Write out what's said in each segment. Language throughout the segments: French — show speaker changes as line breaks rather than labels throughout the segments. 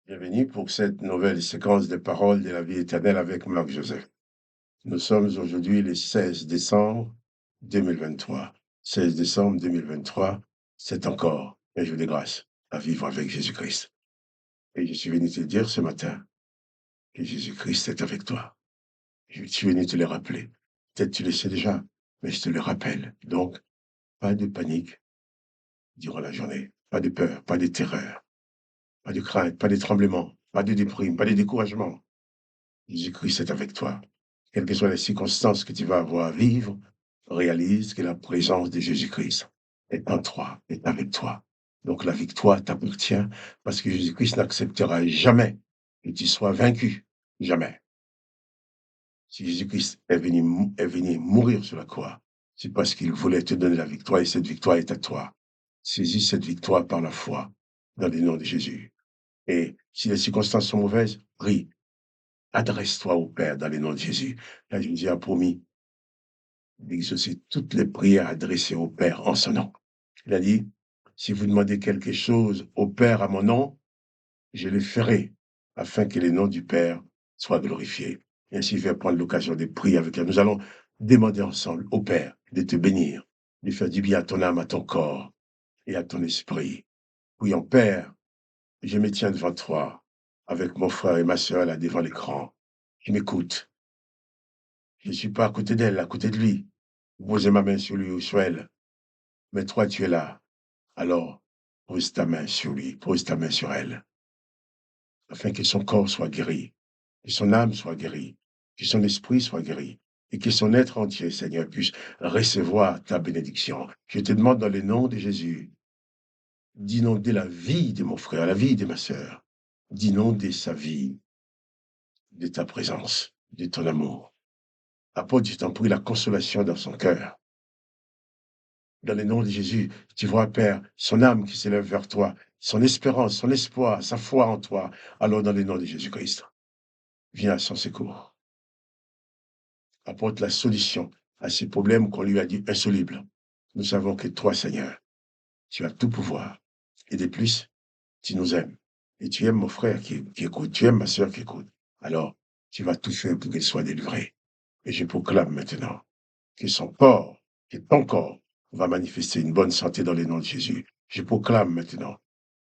Bienvenue pour cette nouvelle séquence de paroles de la vie éternelle avec Marc Joseph. Nous sommes aujourd'hui le 16 décembre 2023. 16 décembre 2023, c'est encore un jour de grâce à vivre avec Jésus-Christ. Et je suis venu te dire ce matin que Jésus-Christ est avec toi. Je suis venu te le rappeler. Peut-être tu le sais déjà, mais je te le rappelle. Donc, pas de panique durant la journée, pas de peur, pas de terreur, pas de crainte, pas de tremblement, pas de déprime, pas de découragement. Jésus-Christ est avec toi. Quelles que soient les circonstances que tu vas avoir à vivre, réalise que la présence de Jésus-Christ est en toi, est avec toi. Donc la victoire t'appartient parce que Jésus-Christ n'acceptera jamais que tu sois vaincu. Jamais. Si Jésus-Christ est venu mourir sur la croix, c'est parce qu'il voulait te donner la victoire et cette victoire est à toi. Saisis cette victoire par la foi dans le nom de Jésus. Et si les circonstances sont mauvaises, prie. Adresse-toi au Père dans le nom de Jésus. Là, Jésus a promis d'exaucer toutes les prières adressées au Père en son nom. Il a dit, si vous demandez quelque chose au Père à mon nom, je le ferai, afin que le nom du Père soit glorifié. Et ainsi, je vais prendre l'occasion de prier avec toi. Nous allons demander ensemble au Père de te bénir, de faire du bien à ton âme, à ton corps et à ton esprit. Prions, Père, je me tiens devant toi, avec mon frère et ma sœur là devant l'écran. Je m'écoute. Je ne suis pas à côté d'elle, à côté de lui. Poser ma main sur lui ou sur elle. Mais toi, tu es là. Alors, pose ta main sur lui, pose ta main sur elle, afin que son corps soit guéri, que son âme soit guérie, que son esprit soit guéri, et que son être entier, Seigneur, puisse recevoir ta bénédiction. Je te demande dans le nom de Jésus d'inonder la vie de mon frère, la vie de ma sœur, d'inonder sa vie de ta présence, de ton amour. Apporte, je t'en prie, la consolation dans son cœur. Dans le nom de Jésus, tu vois, Père, son âme qui s'élève vers toi, son espérance, son espoir, sa foi en toi. Alors, dans le nom de Jésus-Christ, viens à son secours. Apporte la solution à ces problèmes qu'on lui a dit insolubles. Nous savons que toi, Seigneur, tu as tout pouvoir. Et de plus, tu nous aimes. Et tu aimes mon frère qui écoute, tu aimes ma sœur qui écoute. Alors, tu vas tout faire pour qu'elle soit délivrée. Et je proclame maintenant que son corps, que ton corps, va manifester une bonne santé dans le nom de Jésus. Je proclame maintenant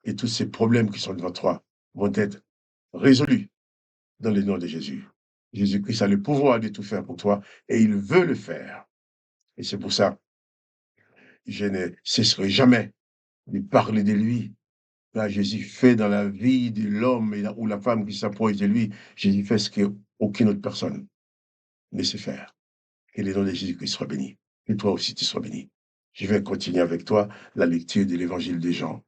que tous ces problèmes qui sont devant toi vont être résolus dans le nom de Jésus. Jésus-Christ a le pouvoir de tout faire pour toi et il veut le faire. Et c'est pour ça que je ne cesserai jamais de parler de lui. Là, Jésus fait dans la vie de l'homme ou la femme qui s'approche de lui, Jésus fait ce qu'aucune autre personne ne sait faire. Que le nom de Jésus-Christ soit béni. Et toi aussi, tu sois béni. Je vais continuer avec toi la lecture de l'évangile de Jean.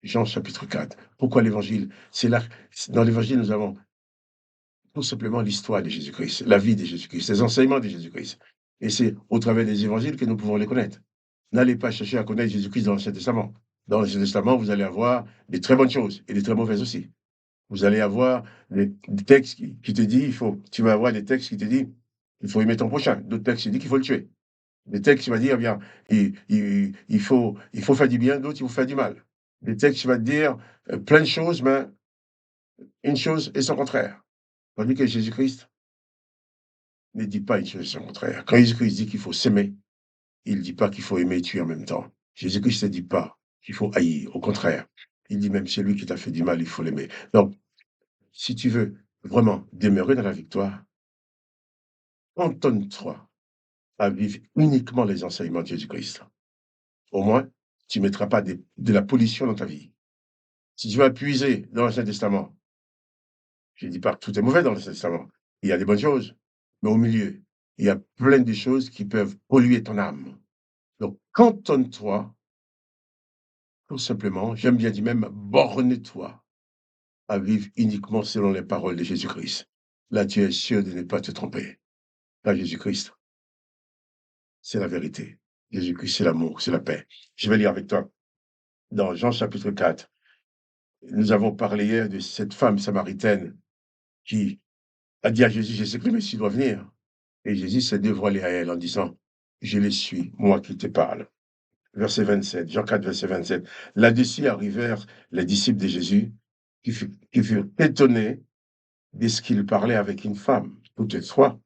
Jean chapitre 4. Pourquoi l'évangile? C'est là, dans l'évangile, nous avons tout simplement l'histoire de Jésus-Christ, la vie de Jésus-Christ, les enseignements de Jésus-Christ. Et c'est au travers des évangiles que nous pouvons les connaître. N'allez pas chercher à connaître Jésus-Christ dans l'Ancien Testament. Dans l'Ancien Testament, vous allez avoir des très bonnes choses et des très mauvaises aussi. Vous allez avoir des textes qui te disent, tu vas avoir des textes qui te disent, il faut aimer ton prochain. D'autres textes qui disent qu'il faut le tuer. Des textes qui vont dire, eh bien, il faut faire du bien, d'autres, il faut faire du mal. Des textes qui vont dire plein de choses, mais une chose et son contraire. Tandis que Jésus-Christ ne dit pas une chose et son contraire. Quand Jésus-Christ dit qu'il faut s'aimer, il ne dit pas qu'il faut aimer et tuer en même temps. Jésus-Christ ne dit pas qu'il faut haïr. Au contraire, il dit même celui qui t'a fait du mal, il faut l'aimer. Donc, si tu veux vraiment demeurer dans la victoire, cantonne-toi à vivre uniquement les enseignements de Jésus-Christ. Au moins, tu ne mettras pas de la pollution dans ta vie. Si tu vas puiser dans l'Ancien Testament, je ne dis pas que tout est mauvais dans l'Ancien Testament. Il y a des bonnes choses, mais au milieu, il y a plein de choses qui peuvent polluer ton âme. Donc, cantonne-toi, tout simplement, j'aime bien dire même, borne-toi à vivre uniquement selon les paroles de Jésus-Christ. Là, tu es sûr de ne pas te tromper. Là, Jésus-Christ, c'est la vérité. Jésus-Christ, c'est l'amour, c'est la paix. Je vais lire avec toi dans Jean chapitre 4. Nous avons parlé hier de cette femme samaritaine qui a dit à Jésus, je sais que le Messie doit venir. Et Jésus s'est dévoilé à elle en disant, je le suis, moi qui te parle. Verset 27, Jean 4, verset 27. Là-dessus arrivèrent les disciples de Jésus qui furent étonnés de ce qu'il parlait avec une femme. Toutefois,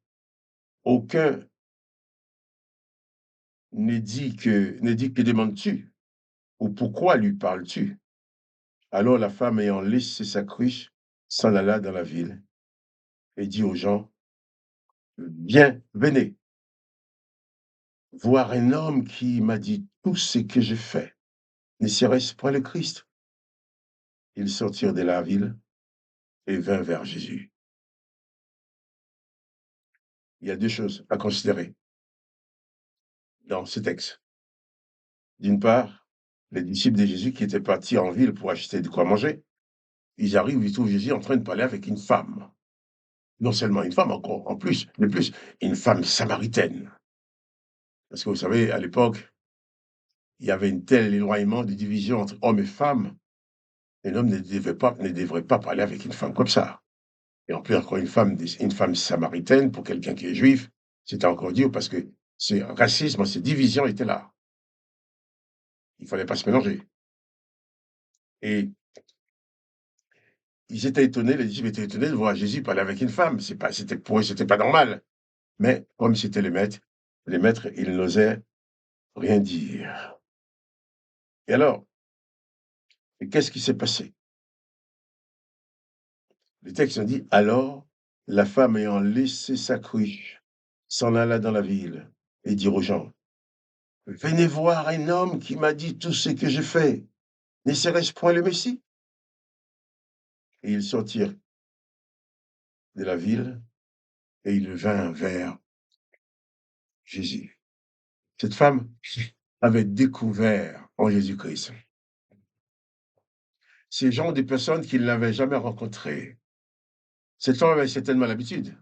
aucun ne dit que demandes-tu ou pourquoi lui parles-tu? Alors la femme ayant laissé sa cruche s'en alla dans la ville et dit aux gens, viens, venez, voir un homme qui m'a dit tout ce que j'ai fait. Ne serait-ce point le Christ? Ils sortirent de la ville et vinrent vers Jésus. Il y a deux choses à considérer dans ce texte. D'une part, les disciples de Jésus qui étaient partis en ville pour acheter de quoi manger, ils arrivent, ils trouvent Jésus en train de parler avec une femme. Non seulement une femme, encore en plus, de plus, une femme samaritaine. Parce que vous savez, à l'époque, il y avait un tel éloignement de division entre hommes et femmes, un homme ne devrait pas parler avec une femme comme ça. Et en plus, encore une femme samaritaine, pour quelqu'un qui est juif, c'était encore dur parce que ce racisme, ces divisions étaient là. Il fallait pas se mélanger. Et ils étaient étonnés, les disciples étaient étonnés de voir Jésus parler avec une femme. C'était pour eux, c'était pas normal. Mais comme c'était les maîtres, ils n'osaient rien dire. Et alors, qu'est-ce qui s'est passé? Le texte dit, alors, la femme ayant laissé sa cruche, s'en alla dans la ville et dit aux gens, venez voir un homme qui m'a dit tout ce que j'ai fait. Ne serait-ce point le Messie? Et ils sortirent de la ville et ils vinrent vers Jésus. Cette femme avait découvert en Jésus-Christ ces gens, des personnes qu'il n'avait jamais rencontrées. Cette femme avait certainement l'habitude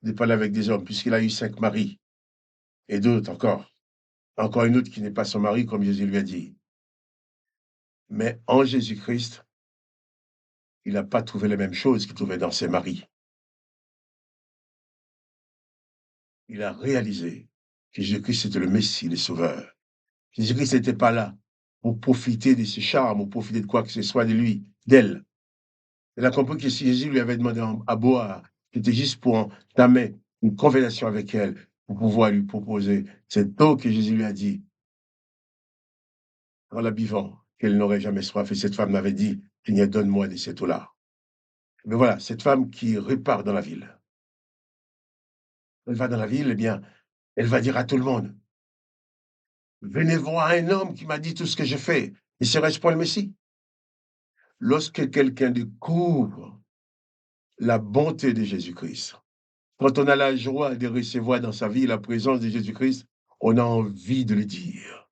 de parler avec des hommes, puisqu'il a eu 5 maris et d'autres encore. Encore une autre qui n'est pas son mari, comme Jésus lui a dit. Mais en Jésus-Christ, il n'a pas trouvé les mêmes choses qu'il trouvait dans ses maris. Il a réalisé que Jésus-Christ était le Messie, le Sauveur. Jésus-Christ n'était pas là pour profiter de ses charmes ou profiter de quoi que ce soit de lui, d'elle. Elle a compris que si Jésus lui avait demandé à boire, c'était juste pour entamer une conversation avec elle, pour pouvoir lui proposer cette eau que Jésus lui a dit, en la buvant, qu'elle n'aurait jamais soif. Et cette femme m'avait dit, Seigneur, donne-moi de cette eau-là. Mais voilà, cette femme qui repart dans la ville. Elle va dans la ville, eh bien, elle va dire à tout le monde, venez voir un homme qui m'a dit tout ce que j'ai fait. Et serait-ce point le Messie? Lorsque quelqu'un découvre la bonté de Jésus-Christ, quand on a la joie de recevoir dans sa vie la présence de Jésus-Christ, on a envie de le dire.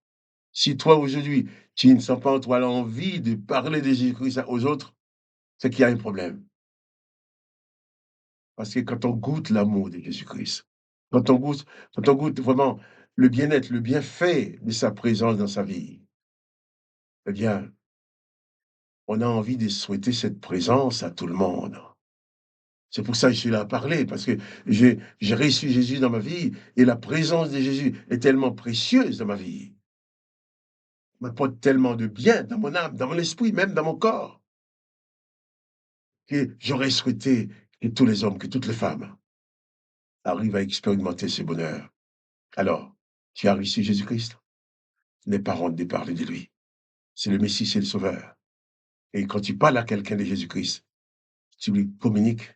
Si toi, aujourd'hui, tu ne sens pas en toi l'envie de parler de Jésus-Christ aux autres, c'est qu'il y a un problème. Parce que quand on goûte l'amour de Jésus-Christ, quand on goûte vraiment le bien-être, le bienfait de sa présence dans sa vie, eh bien, on a envie de souhaiter cette présence à tout le monde. C'est pour ça que je suis là à parler, parce que j'ai reçu Jésus dans ma vie et la présence de Jésus est tellement précieuse dans ma vie. Il m'apporte tellement de bien dans mon âme, dans mon esprit, même dans mon corps, que j'aurais souhaité que tous les hommes, que toutes les femmes arrivent à expérimenter ce bonheur. Alors, tu as reçu Jésus-Christ? N'aie pas honte de parler de lui. C'est le Messie, c'est le Sauveur. Et quand tu parles à quelqu'un de Jésus-Christ, tu lui communiques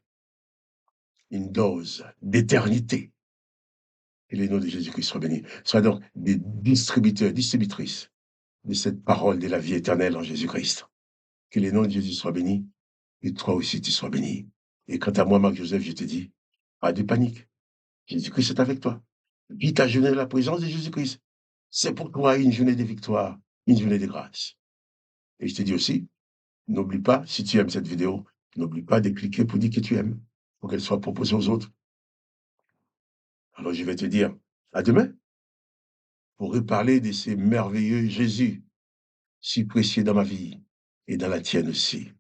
une dose d'éternité. Et les noms de Jésus-Christ soient bénis. Sois donc des distributeurs, distributrices de cette parole de la vie éternelle en Jésus-Christ. Que les noms de Jésus soient bénis et toi aussi tu sois béni. Et quant à moi, Marc-Joseph, je te dis, pas de panique. Jésus-Christ est avec toi. Vis ta journée de la présence de Jésus-Christ. C'est pour toi une journée de victoire, une journée de grâce. Et je te dis aussi, n'oublie pas, si tu aimes cette vidéo, n'oublie pas de cliquer pour dire que tu aimes, pour qu'elle soit proposée aux autres. Alors je vais te dire à demain pour reparler de ces merveilleux Jésus, si précieux dans ma vie et dans la tienne aussi.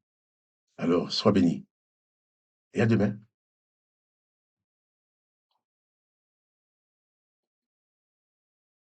Alors, sois béni et à demain.